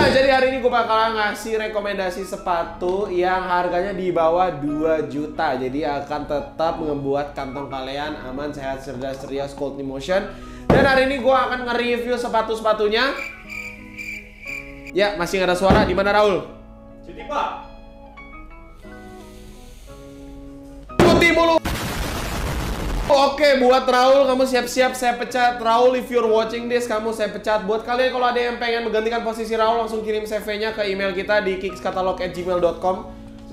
jadi hari ini gue bakalan ngasih rekomendasi sepatu yang harganya di bawah 2 juta. Jadi akan tetap membuat kantong kalian aman, sehat, cerdas, ceria, cold motion. Dan hari ini gue akan nge-review sepatu-sepatunya. Ya, masih nggak ada suara. Di mana Raul? Jadi Pak. Putih mulu. Oke, buat Raul, kamu siap-siap saya pecat. Raul, if you're watching this, kamu saya pecat. Buat kalian kalau ada yang pengen menggantikan posisi Raul, langsung kirim CV-nya ke email kita di kickscatalog@gmail.com.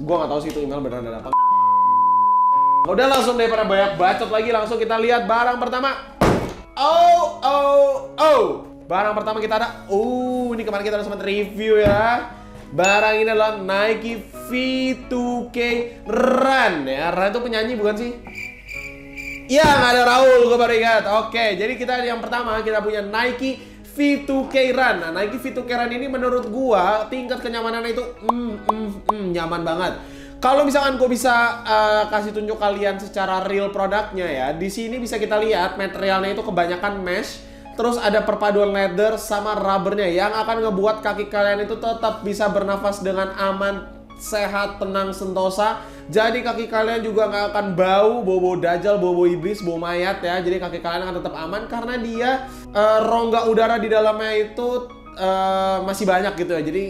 Gua nggak tahu sih itu email beneran ada apa. Udah, langsung daripada banyak bacot lagi, langsung kita lihat barang pertama. Barang pertama kita ada, ini kemarin kita udah sempat review ya. Barang ini adalah Nike V2K Run ya. Run itu penyanyi bukan sih? Iya, nggak ada Raul, gue baru ingat. Oke, jadi kita yang pertama kita punya Nike V2K Run. Nah, Nike V2K Run ini menurut gua tingkat kenyamanan itu nyaman banget. Kalau misalkan gue bisa kasih tunjuk kalian secara real produknya ya, di sini bisa kita lihat materialnya itu kebanyakan mesh, terus ada perpaduan leather sama rubbernya yang akan ngebuat kaki kalian itu tetap bisa bernafas dengan aman, sehat, tenang, sentosa. Jadi kaki kalian juga nggak akan bau dajal, bau iblis, bau mayat ya. Jadi kaki kalian akan tetap aman karena dia rongga udara di dalamnya itu masih banyak gitu ya. Jadi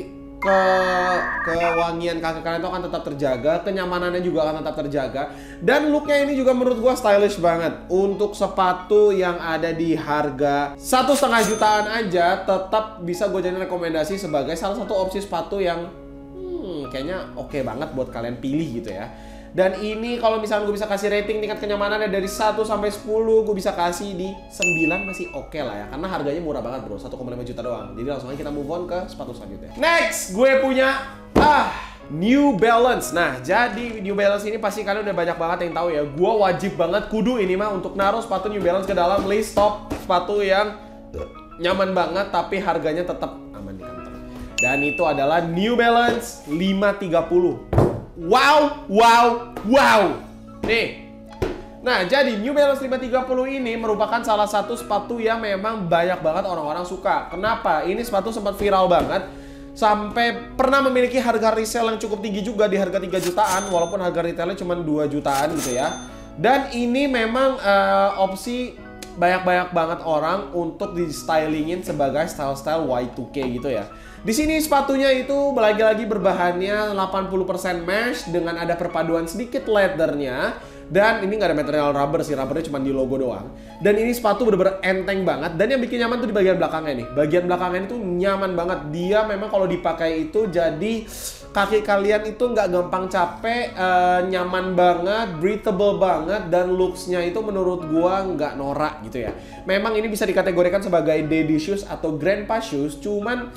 kewangian kaki kalian itu akan tetap terjaga, kenyamanannya juga akan tetap terjaga. Dan looknya ini juga menurut gua stylish banget. Untuk sepatu yang ada di harga 1,5 jutaan aja, tetap bisa gue jadiin rekomendasi sebagai salah satu opsi sepatu yang kayaknya oke banget buat kalian pilih gitu ya. Dan ini kalau misalnya gue bisa kasih rating tingkat kenyamanannya dari 1 sampai 10, gue bisa kasih di 9, masih oke lah ya. Karena harganya murah banget bro, 1,5 juta doang. Jadi langsung aja kita move on ke sepatu selanjutnya. Next, gue punya New Balance. Nah, jadi New Balance ini pasti kalian udah banyak banget yang tahu ya. Gue wajib banget kudu ini mah untuk naruh sepatu New Balance ke dalam list top sepatu yang nyaman banget tapi harganya tetap aman di kantong. Dan itu adalah New Balance 530. Wow. Nih. Nah, jadi New Balance 530 ini merupakan salah satu sepatu yang memang banyak banget orang-orang suka. Kenapa? Ini sepatu sempat viral banget. Sampai pernah memiliki harga resell yang cukup tinggi juga di harga 3 jutaan. Walaupun harga retailnya cuma 2 jutaan gitu ya. Dan ini memang opsi banyak banget orang untuk di stylingin sebagai style-style Y2K gitu ya. Di sini sepatunya itu lagi-lagi berbahannya 80% mesh dengan ada perpaduan sedikit leathernya. Dan ini nggak ada material rubber sih, rubbernya cuma di logo doang. Dan ini sepatu bener-bener enteng banget. Dan yang bikin nyaman tuh di bagian belakangnya nih. Bagian belakangnya itu nyaman banget. Dia memang kalau dipakai itu jadi kaki kalian itu nggak gampang capek, nyaman banget, breathable banget, dan looksnya itu menurut gua nggak norak gitu ya. Memang ini bisa dikategorikan sebagai daddy shoes atau grandpa shoes, cuman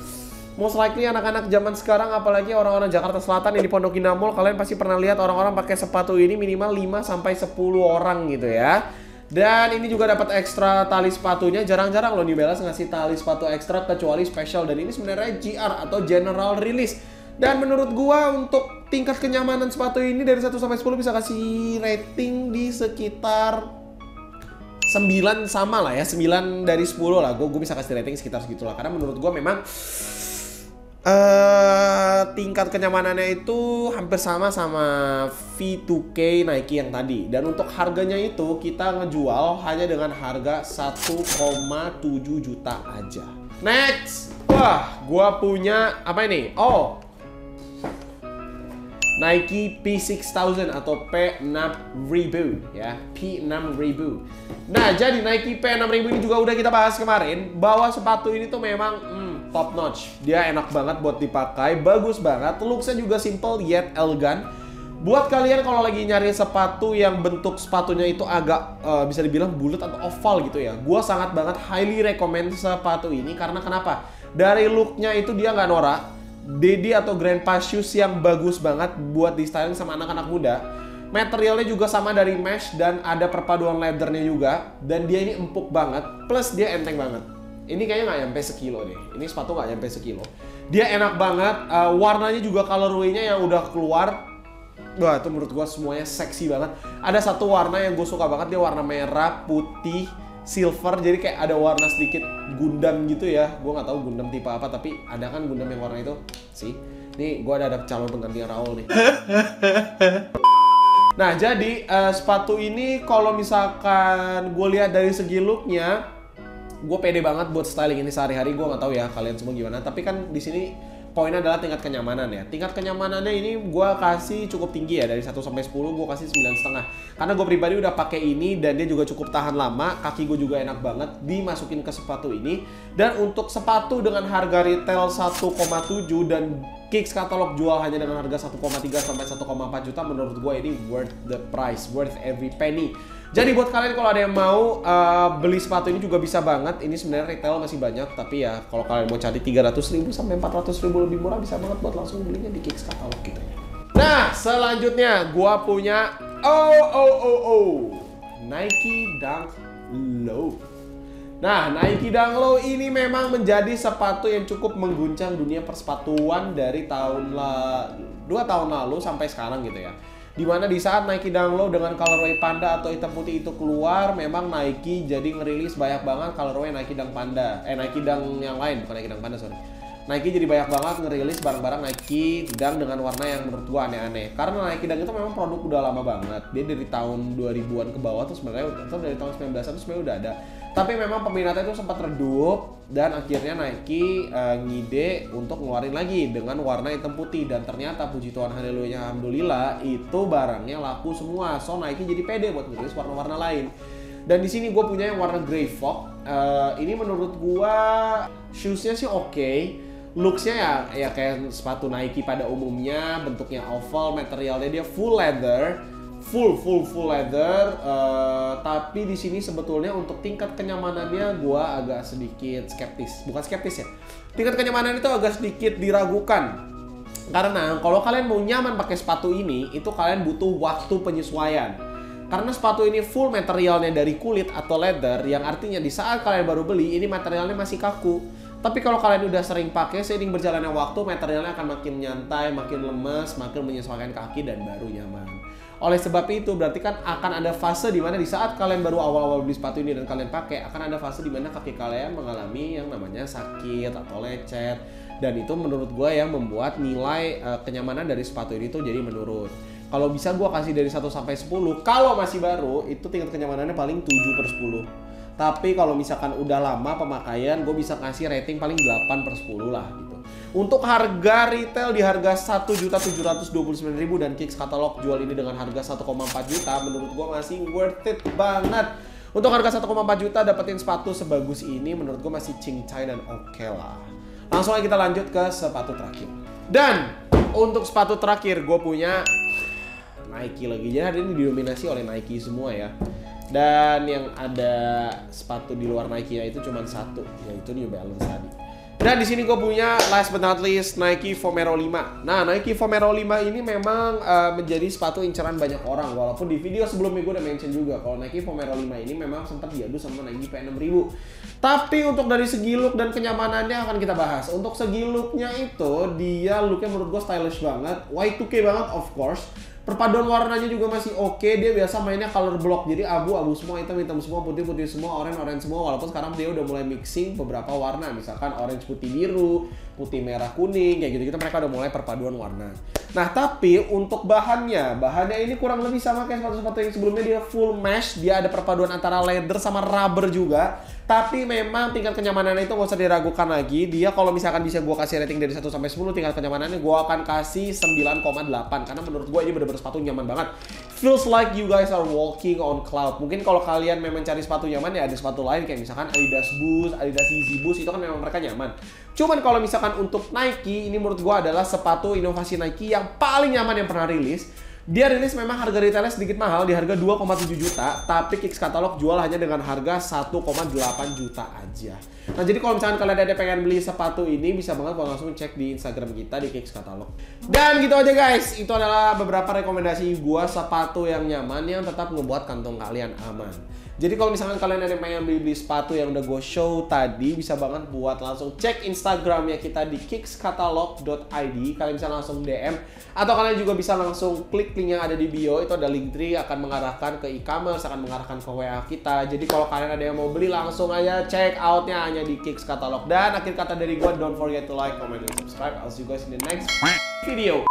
most likely anak-anak zaman sekarang, apalagi orang-orang Jakarta Selatan yang di Pondok Indah Mall, kalian pasti pernah lihat orang-orang pakai sepatu ini minimal 5-10 orang gitu ya. Dan ini juga dapat ekstra tali sepatunya. Jarang-jarang loh New Balance ngasih tali sepatu ekstra kecuali special, dan ini sebenarnya GR atau general release. Dan menurut gua untuk tingkat kenyamanan sepatu ini dari 1 sampai 10 bisa kasih rating di sekitar 9 sama lah ya, 9 dari 10 lah. Gue bisa kasih rating sekitar segitulah karena menurut gua memang tingkat kenyamanannya itu hampir sama V2K Nike yang tadi. Dan untuk harganya itu kita ngejual hanya dengan harga 1,7 juta aja. Next, wah, gua punya apa ini? Nike P6000 atau P6000 ya, P6000. Nah, jadi Nike P6000 ini juga udah kita bahas kemarin bahwa sepatu ini tuh memang top notch. Dia enak banget buat dipakai, bagus banget, looksnya juga simple yet elegan. Buat kalian kalau lagi nyari sepatu yang bentuk sepatunya itu agak bisa dibilang bulat atau oval gitu ya, gua sangat banget highly recommend sepatu ini. Karena kenapa? Dari looknya itu dia nggak norak, daddy atau grandpa shoes yang bagus banget buat di styling sama anak-anak muda. Materialnya juga sama dari mesh dan ada perpaduan leathernya juga. Dan dia ini empuk banget, plus dia enteng banget. Ini kayaknya nggak nyampe sekilo deh. Ini sepatu nggak nyampe sekilo. Dia enak banget, warnanya juga colorway-nya yang udah keluar. Wah, itu menurut gua semuanya seksi banget. Ada satu warna yang gue suka banget, dia warna merah, putih, silver, jadi kayak ada warna sedikit Gundam gitu ya. Gue nggak tahu Gundam tipe apa, tapi ada kan Gundam yang warna itu sih. Nih gue ada calon pengganti Raul nih. Nah jadi sepatu ini kalau misalkan gue lihat dari segi looknya, gue pede banget buat styling ini sehari-hari. Gue nggak tahu ya kalian semua gimana, tapi kan di sini poinnya adalah tingkat kenyamanan ya. Tingkat kenyamanannya ini gue kasih cukup tinggi ya, dari 1 sampai 10 gue kasih 9,5. Karena gue pribadi udah pakai ini dan dia juga cukup tahan lama, kaki gue juga enak banget dimasukin ke sepatu ini. Dan untuk sepatu dengan harga retail 1,7 dan Kicks katalog jual hanya dengan harga 1,3 sampai 1,4 juta, menurut gue ini worth the price, worth every penny. Jadi buat kalian kalau ada yang mau beli sepatu ini juga bisa banget. Ini sebenarnya retail masih banyak, tapi ya kalau kalian mau cari 300.000 sampai 400.000 lebih murah, bisa banget buat langsung belinya di Kicks katalog gitu ya. Nah selanjutnya gue punya Nike Dunk Low. Nah, Nike Dunk Low ini memang menjadi sepatu yang cukup mengguncang dunia persepatuan dari 2 tahun lalu sampai sekarang gitu ya. Dimana di saat Nike Dunk Low dengan colorway panda atau hitam putih itu keluar, memang Nike jadi ngerilis banyak banget colorway Nike Dunk panda. Nike Dunk yang lain, bukan Nike Dunk panda, sorry. Nike jadi banyak banget ngerilis barang-barang Nike Dunk dengan warna yang menurut gua aneh-aneh. Karena Nike Dunk itu memang produk udah lama banget. Dia dari tahun 2000-an ke bawah tuh sebenarnya, atau dari tahun 1900 tuh sebenarnya udah ada. Tapi memang peminatnya itu sempat redup dan akhirnya Nike ngide untuk ngeluarin lagi dengan warna hitam putih, dan ternyata puji Tuhan haleluya alhamdulillah itu barangnya laku semua. So Nike jadi pede buat ngerilis warna-warna lain. Dan di sini gue punya yang warna Grey Fog. Ini menurut gue shoesnya sih oke. Looksnya ya kayak sepatu Nike pada umumnya, bentuknya oval, materialnya dia full leather. Full leather, tapi di sini sebetulnya untuk tingkat kenyamanannya gua agak sedikit skeptis. Bukan skeptis ya, tingkat kenyamanan itu agak sedikit diragukan. Karena kalau kalian mau nyaman pakai sepatu ini, itu kalian butuh waktu penyesuaian. Karena sepatu ini full materialnya dari kulit atau leather, yang artinya di saat kalian baru beli, ini materialnya masih kaku. Tapi kalau kalian udah sering pakai, seiring berjalannya waktu, materialnya akan makin nyantai, makin lemes, makin menyesuaikan kaki dan baru nyaman. Oleh sebab itu berarti kan akan ada fase di mana di saat kalian baru awal-awal beli sepatu ini dan kalian pakai, akan ada fase di mana kaki kalian mengalami yang namanya sakit atau lecet, dan itu menurut gue yang membuat nilai kenyamanan dari sepatu ini tuh jadi menurun. Kalau bisa gue kasih dari 1 sampai 10, kalau masih baru itu tingkat kenyamanannya paling 7/10. Tapi kalau misalkan udah lama pemakaian, gue bisa kasih rating paling 8/10 lah gitu. Untuk harga retail di harga 1.729.000 dan Kicks katalog jual ini dengan harga 1,4 juta, menurut gue masih worth it banget. Untuk harga 1,4 juta dapetin sepatu sebagus ini menurut gue masih cincai dan oke lah. Langsung aja kita lanjut ke sepatu terakhir. Dan untuk sepatu terakhir gue punya Nike lagi. Jadi hari ini didominasi oleh Nike semua ya. Dan yang ada sepatu di luar Nike itu cuma satu, yaitu New Balance tadi. Dan di sini gue punya last but not least Nike Vomero 5. Nah, Nike Vomero 5 ini memang menjadi sepatu inceran banyak orang. Walaupun di video sebelumnya gue udah mention juga kalau Nike Vomero 5 ini memang sempat diadu sama Nike P6000. Tapi untuk dari segi look dan kenyamanannya akan kita bahas. Untuk segi looknya itu, dia looknya menurut gue stylish banget, Y2K banget of course. Perpaduan warnanya juga masih oke. Dia biasa mainnya color block, jadi abu-abu semua, hitam-hitam semua, putih-putih semua, orange semua. Walaupun sekarang dia udah mulai mixing beberapa warna, misalkan orange putih biru, putih merah kuning, kayak gitu-gitu mereka udah mulai perpaduan warna. Nah tapi untuk bahannya ini kurang lebih sama kayak sepatu-sepatu yang sebelumnya. Dia full mesh, dia ada perpaduan antara leather sama rubber juga. Tapi memang tingkat kenyamanannya itu gak usah diragukan lagi. Dia kalau misalkan bisa gue kasih rating dari 1 sampai 10, tingkat kenyamanannya gue akan kasih 9,8. Karena menurut gue ini bener-bener sepatu nyaman banget. Feels like you guys are walking on cloud. Mungkin kalau kalian memang cari sepatu nyaman ya ada sepatu lain kayak misalkan Adidas Boost, Adidas Yeezy Boost, itu kan memang mereka nyaman. Cuman kalau misalkan untuk Nike, ini menurut gue adalah sepatu inovasi Nike yang paling nyaman yang pernah rilis. Dia rilis memang harga retailnya sedikit mahal di harga 2,7 juta, tapi Kicks katalog jual hanya dengan harga 1,8 juta aja. Nah, jadi kalau misalkan kalian ada pengen beli sepatu ini, bisa banget langsung cek di Instagram kita di Kicks Catalog. Dan gitu aja guys, itu adalah beberapa rekomendasi gua sepatu yang nyaman yang tetap ngebuat kantong kalian aman. Jadi kalau misalkan kalian ada yang pengen beli sepatu yang udah gue show tadi, bisa banget buat langsung cek Instagramnya kita di kickscatalog.id. Kalian bisa langsung DM, atau kalian juga bisa langsung klik link yang ada di bio. Itu ada link tree, akan mengarahkan ke e-commerce, akan mengarahkan ke WA kita. Jadi kalau kalian ada yang mau beli, langsung aja check outnya hanya di Kicks Catalog. Dan akhir kata dari gue, don't forget to like, comment, and subscribe. I'll see you guys in the next video.